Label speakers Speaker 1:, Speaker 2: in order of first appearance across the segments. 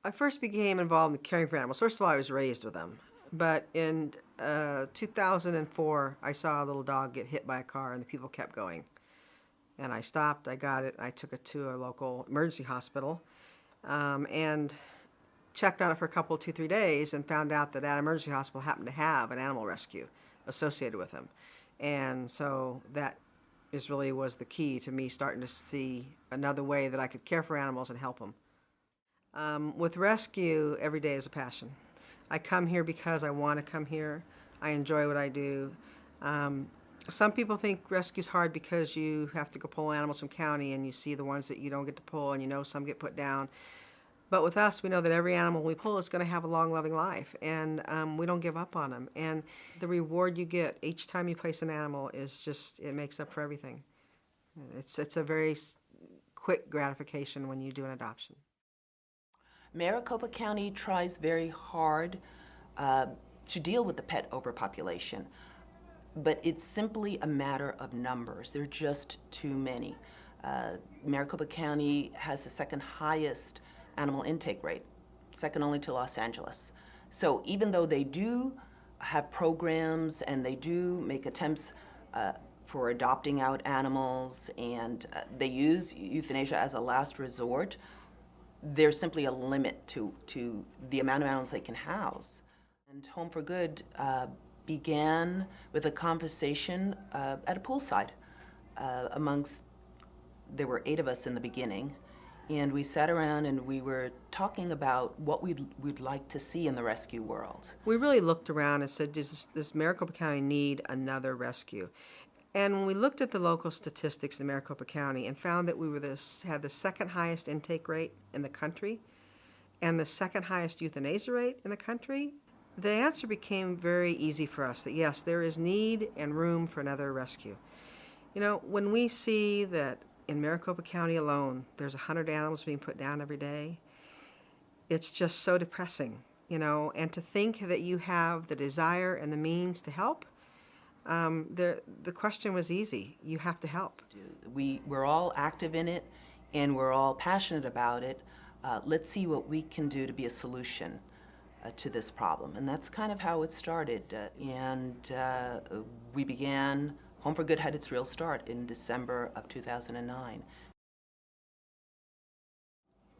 Speaker 1: I first became involved in caring for animals. First of all, I was raised with them. But in 2004, I saw a little dog get hit by a car, and the people kept going. And I stopped, I got it, and I took it to a local emergency hospital, and checked on it for a couple, 2, 3 days, and found out that emergency hospital happened to have an animal rescue associated with them. And so that was the key to me starting to see another way that I could care for animals and help them. With rescue, every day is a passion. I come here because I want to come here. I enjoy what I do. Some people think rescue's hard because you have to go pull animals from county and you see the ones that you don't get to pull, and you know some get put down. But with us, we know that every animal we pull is going to have a long, loving life, and we don't give up on them. And the reward you get each time you place an animal is just, it makes up for everything. It's a very quick gratification when you do an adoption.
Speaker 2: Maricopa County tries very hard to deal with the pet overpopulation, but it's simply a matter of numbers. There are just too many. Maricopa County has the second highest animal intake rate, second only to Los Angeles. So even though they do have programs and they do make attempts for adopting out animals, and they use euthanasia as a last resort, there's simply a limit to the amount of animals they can house. And Home for Good began with a conversation at a poolside there were 8 of us in the beginning, and we sat around and we were talking about what we'd like to see in the rescue world.
Speaker 1: We really looked around and said, does Maricopa County need another rescue? And when we looked at the local statistics in Maricopa County and found that we had the second highest intake rate in the country and the second highest euthanasia rate in the country, the answer became very easy for us, that yes, there is need and room for another rescue. You know, when we see that in Maricopa County alone, there's 100 animals being put down every day, it's just so depressing, you know, and to think that you have the desire and the means to help, the question was easy. You have to help.
Speaker 2: We're all active in it, and we're all passionate about it. Let's see what we can do to be a solution to this problem. And that's kind of how it started. We began, Home for Good had its real start in December of 2009.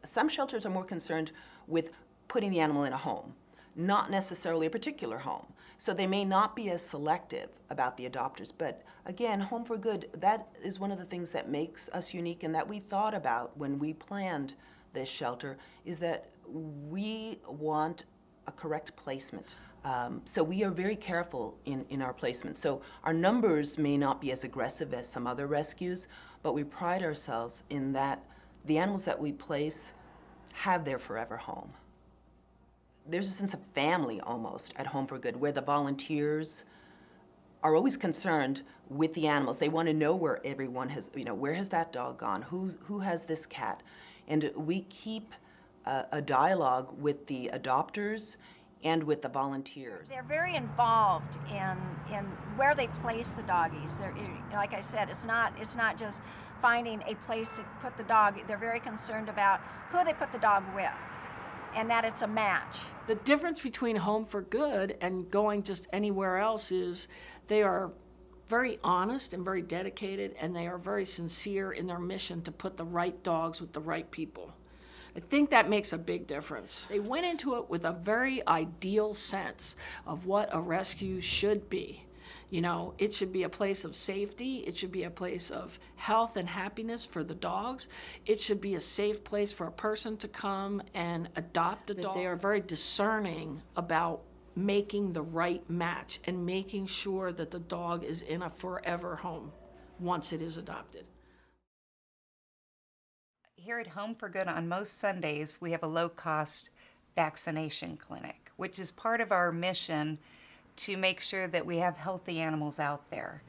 Speaker 2: Some shelters are more concerned with putting the animal in a home, not necessarily a particular home. So they may not be as selective about the adopters. But again, Home for Good, that is one of the things that makes us unique and that we thought about when we planned this shelter, is that we want a correct placement. So we are very careful in our placement. So our numbers may not be as aggressive as some other rescues, but we pride ourselves in that the animals that we place have their forever home. There's a sense of family almost at Home for Good, where the volunteers are always concerned with the animals. They want to know where everyone has, where has that dog gone? Who has this cat? And we keep a dialogue with the adopters and with the volunteers.
Speaker 3: They're very involved in where they place the doggies. Like I said, it's not just finding a place to put the dog. They're very concerned about who they put the dog with, and that it's a match.
Speaker 4: The difference between Home for Good and going just anywhere else is they are very honest and very dedicated, and they are very sincere in their mission to put the right dogs with the right people. I think that makes a big difference. They went into it with a very ideal sense of what a rescue should be. It should be a place of safety. It should be a place of health and happiness for the dogs. It should be a safe place for a person to come and adopt a dog. They are very discerning about making the right match and making sure that the dog is in a forever home once it is adopted.
Speaker 5: Here at Home for Good on most Sundays, we have a low-cost vaccination clinic, which is part of our mission to make sure that we have healthy animals out there.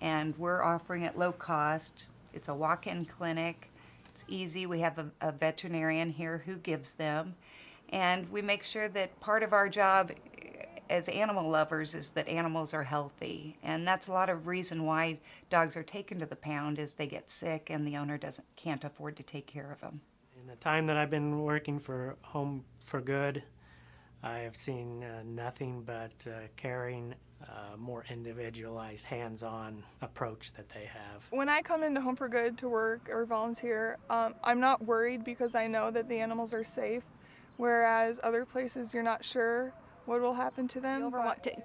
Speaker 5: And we're offering at low cost. It's a walk-in clinic. It's easy. We have a veterinarian here who gives them. And we make sure that part of our job as animal lovers is that animals are healthy. And that's a lot of reason why dogs are taken to the pound, is they get sick and the owner can't afford to take care of them.
Speaker 6: the time that I've been working for Home for Good, I have seen nothing but caring, more individualized, hands-on approach that they have.
Speaker 7: When I come into Home for Good to work or volunteer, I'm not worried because I know that the animals are safe, whereas other places you're not sure what will happen to them.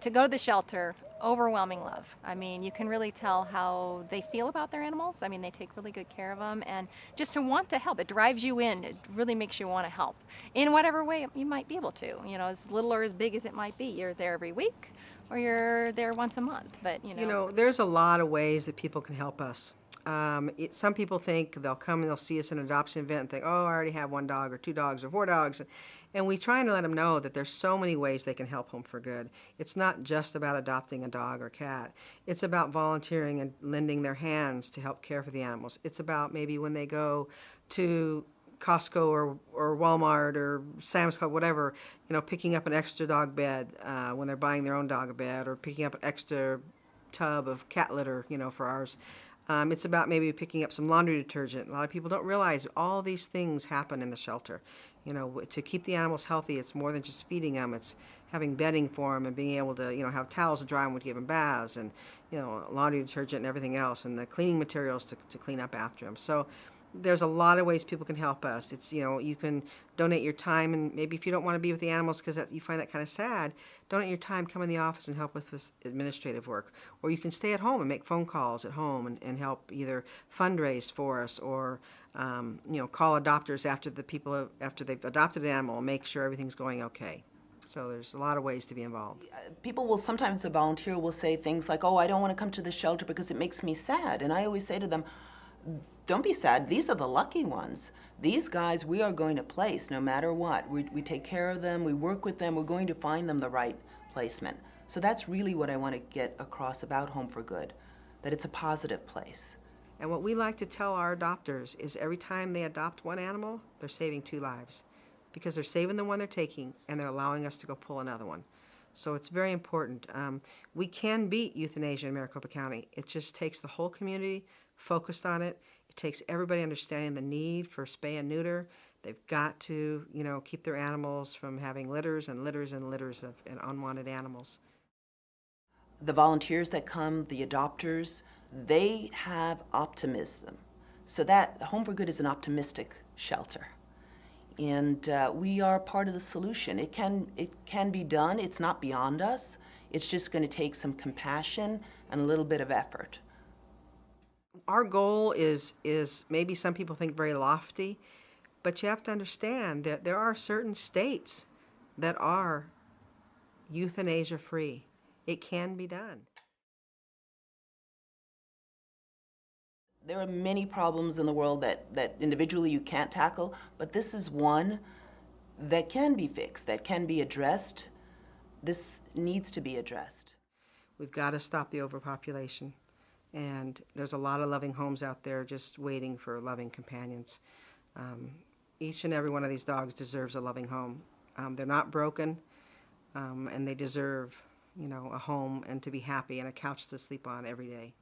Speaker 8: To go to the shelter, overwhelming love. I mean, you can really tell how they feel about their animals. I mean, they take really good care of them, and just to want to help, it drives you in. It really makes you want to help in whatever way you might be able to. You know, as little or as big as it might be. You're there every week, or you're there once a month. But
Speaker 1: You know, there's a lot of ways that people can help us. Some people think they'll come and they'll see us in an adoption event and think, oh, I already have 1 dog or 2 dogs or 4 dogs. And we try to let them know that there's so many ways they can help Home for Good. It's not just about adopting a dog or cat. It's about volunteering and lending their hands to help care for the animals. It's about maybe when they go to Costco or Walmart or Sam's Club, whatever, you know, picking up an extra dog bed when they're buying their own dog a bed, or picking up an extra tub of cat litter, you know, for ours. It's about maybe picking up some laundry detergent. A lot of people don't realize all these things happen in the shelter. You know, to keep the animals healthy, it's more than just feeding them. It's having bedding for them and being able to, you know, have towels to dry them when you give them baths, and, you know, laundry detergent and everything else, and the cleaning materials to clean up after them. So there's a lot of ways people can help us. It's, you know, you can donate your time, and maybe if you don't want to be with the animals because you find that kind of sad, donate your time, come in the office and help with this administrative work. Or you can stay at home and make phone calls at home and help either fundraise for us, or you know, call adopters after they've adopted an animal and make sure everything's going okay. So there's a lot of ways to be involved.
Speaker 2: People will sometimes, a volunteer will say things like, oh, I don't want to come to the shelter because it makes me sad. And I always say to them, don't be sad. These are the lucky ones. These guys we are going to place no matter what. We take care of them, we work with them, we're going to find them the right placement. So that's really what I want to get across about Home for Good, that it's a positive place.
Speaker 1: And what we like to tell our adopters is every time they adopt one animal, they're saving 2 lives, because they're saving the one they're taking and they're allowing us to go pull another one. So it's very important. We can beat euthanasia in Maricopa County. It just takes the whole community focused on it. It takes everybody understanding the need for spay and neuter. They've got to, you know, keep their animals from having litters and litters and litters of unwanted animals.
Speaker 2: The volunteers that come, the adopters, they have optimism. So that Home for Good is an optimistic shelter. And we are part of the solution. It can be done. It's not beyond us. It's just going to take some compassion and a little bit of effort.
Speaker 1: Our goal is maybe some people think very lofty, but you have to understand that there are certain states that are euthanasia free. It can be done.
Speaker 2: There are many problems in the world that individually you can't tackle, but this is one that can be fixed, that can be addressed. This needs to be addressed.
Speaker 1: We've got to stop the overpopulation. And there's a lot of loving homes out there just waiting for loving companions. Each and every one of these dogs deserves a loving home. They're not broken, and they deserve, you know, a home and to be happy and a couch to sleep on every day.